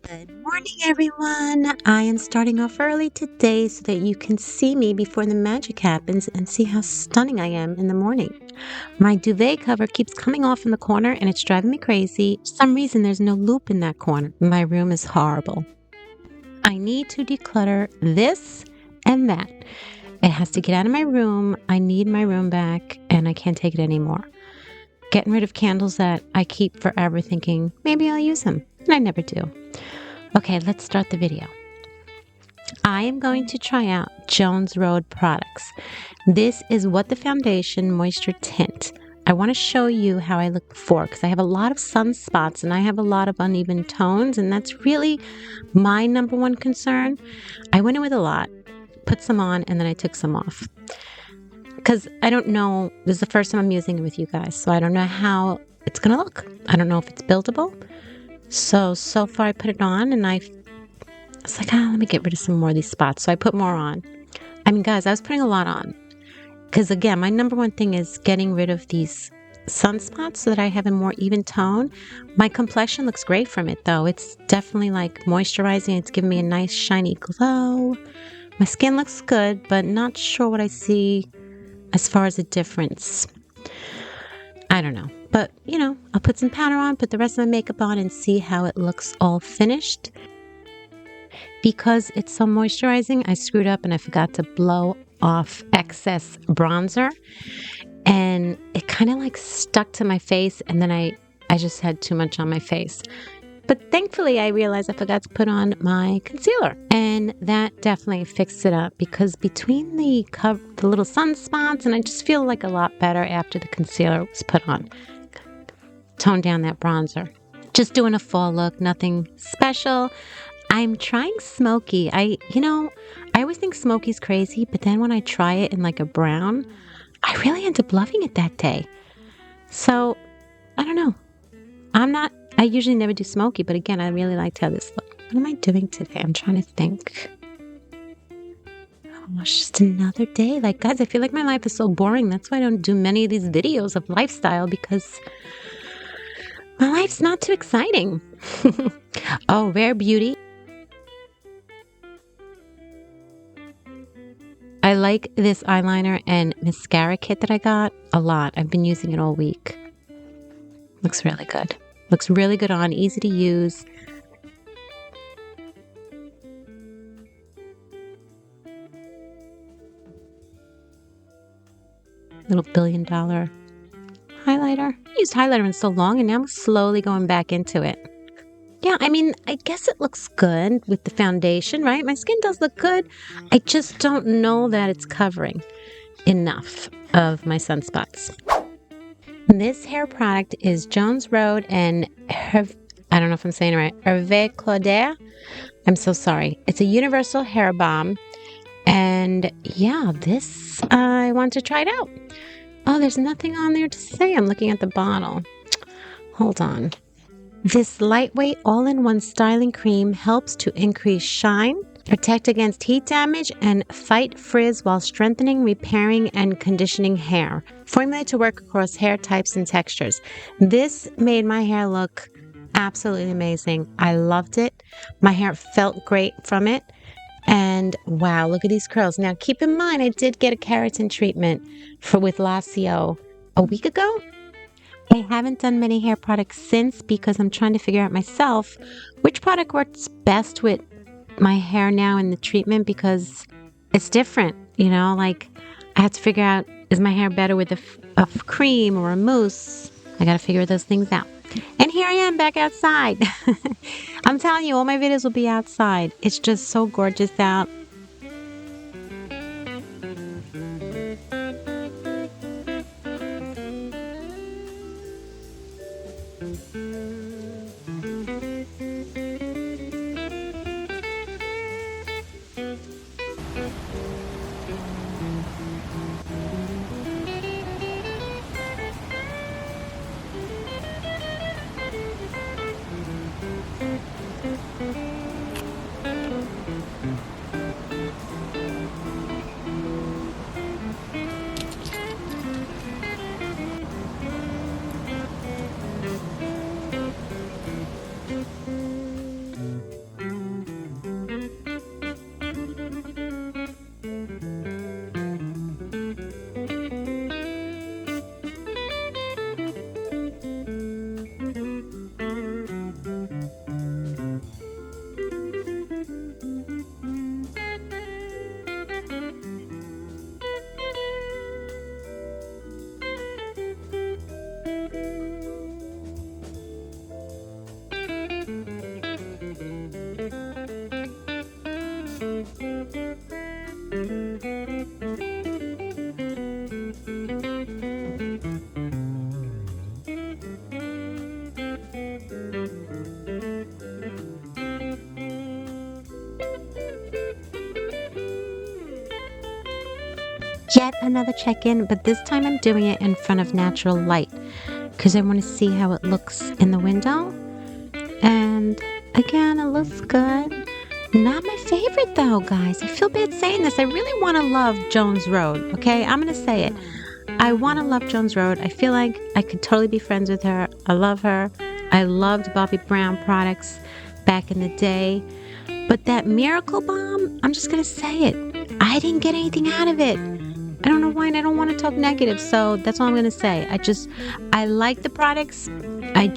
Good morning, everyone. I am starting off early today so that you can see me before the magic happens and see how stunning I am in the morning. My duvet cover keeps coming off in the corner and it's driving me crazy. For some reason, there's no loop in that corner. My room is horrible. I need to declutter this and that. It has to get out of my room. I need my room back and I can't take it anymore. Getting rid of candles that I keep forever thinking maybe I'll use them, and I never do. Okay, let's start the video. I am going to try out Jones Road products. This is WTFoundation Moisture Tint. I want to show you how I looked before because I have a lot of sunspots and I have a lot of uneven tones, and that's really my number one concern. I went in with a lot, put some on, and then I took some off. Because I don't know, this is the first time I'm using it with you guys, so I don't know how it's going to look. I don't know if it's buildable. So far I put it on and I was like, let me get rid of some more of these spots. So I put more on. I mean, guys, I was putting a lot on. Because again, my number one thing is getting rid of these sunspots so that I have a more even tone. My complexion looks great from it though. It's definitely like moisturizing. It's giving me a nice shiny glow. My skin looks good, but not sure what I see as far as a difference. I don't know. But, I'll put some powder on, put the rest of my makeup on, and see how it looks all finished. Because it's so moisturizing, I screwed up and I forgot to blow off excess bronzer. And it kind of like stuck to my face, and then I just had too much on my face. But thankfully, I realized I forgot to put on my concealer. And that definitely fixed it up because between the little sunspots, and I just feel like a lot better after the concealer was put on. Tone down that bronzer. Just doing a fall look, nothing special. I'm trying smoky. I always think smoky's crazy, but then when I try it in like a brown, I really end up loving it that day. So, I don't know. I usually never do smoky, but again, I really liked how this looked. What am I doing today? I'm trying to think. Oh, it's just another day. Like, guys, I feel like my life is so boring. That's why I don't do many of these videos of lifestyle, because my life's not too exciting. Oh, Rare Beauty. I like this eyeliner and mascara kit that I got a lot. I've been using it all week. Looks really good. Looks really good on, easy to use. Little $1 billion highlighter. I used highlighter in so long and now I'm slowly going back into it. Yeah, I mean, I guess it looks good with the foundation, right? My skin does look good. I just don't know that it's covering enough of my sunspots. This hair product is Jones Road and Herve, I don't know if I'm saying it right, Herve Claude. I'm so sorry. It's a universal hair balm. And yeah, this, I want to try it out. Oh, there's nothing on there to say. I'm looking at the bottle. Hold on. This lightweight all-in-one styling cream helps to increase shine, protect against heat damage, and fight frizz while strengthening, repairing, and conditioning hair. Formulated to work across hair types and textures. This made my hair look absolutely amazing. I loved it. My hair felt great from it. And wow, look at these curls. Now, keep in mind, I did get a keratin treatment with Lacio a week ago. I haven't done many hair products since because I'm trying to figure out myself which product works best with my hair now in the treatment, because it's different, like I have to figure out, is my hair better with a cream or a mousse? I got to figure those things out. And here I am back outside. I'm telling you, all my videos will be outside. It's just so gorgeous out. Yet another check-in, but this time I'm doing it in front of natural light because I want to see how it looks in the window. And again, it looks good. Not my favorite though, guys. I feel bad saying this. I really want to love Jones Road, okay? I'm going to say it. I want to love Jones Road. I feel like I could totally be friends with her. I love her. I loved Bobbi Brown products back in the day. But that Miracle Balm, I'm just going to say it. I didn't get anything out of it. I don't know why, and I don't want to talk negative, so that's all I'm going to say. I like the products. I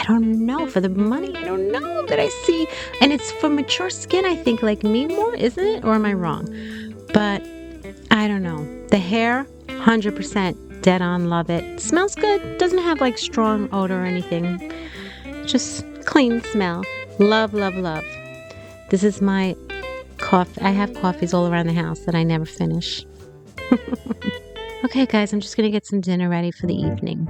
don't know. For the money, I don't know that I see. And it's for mature skin, I think, like me more, isn't it? Or am I wrong? But I don't know. The hair, 100% dead on, love it. Smells good. Doesn't have like strong odor or anything. Just clean smell. Love, love, love. This is my coffee. I have coffees all around the house that I never finish. Okay, guys, I'm just going to get some dinner ready for the evening.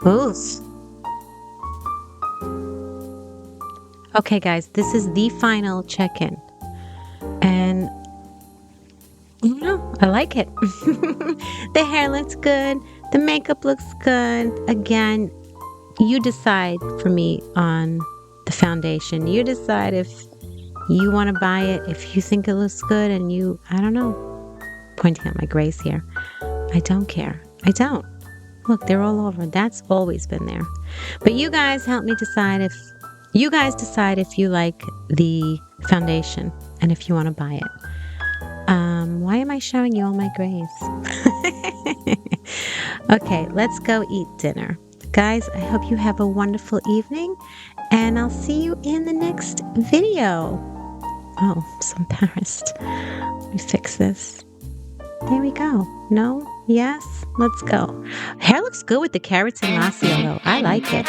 Oof. Okay, guys, this is the final check-in. And I don't know, I like it. The hair looks good. The makeup looks good. Again, you decide for me on the foundation. You decide if you want to buy it, if you think it looks good, and I don't know, pointing at my grays here. I don't care. I don't. Look, they're all over. That's always been there. But you guys help me decide if you like the foundation and if you want to buy it. Why am I showing you all my grays? Okay, let's go eat dinner. Guys, I hope you have a wonderful evening, and I'll see you in the next video. Oh, I'm so embarrassed. Let me fix this. There we go. No? Yes? Let's go. Hair looks good with the carrots and lasio, though. I like it.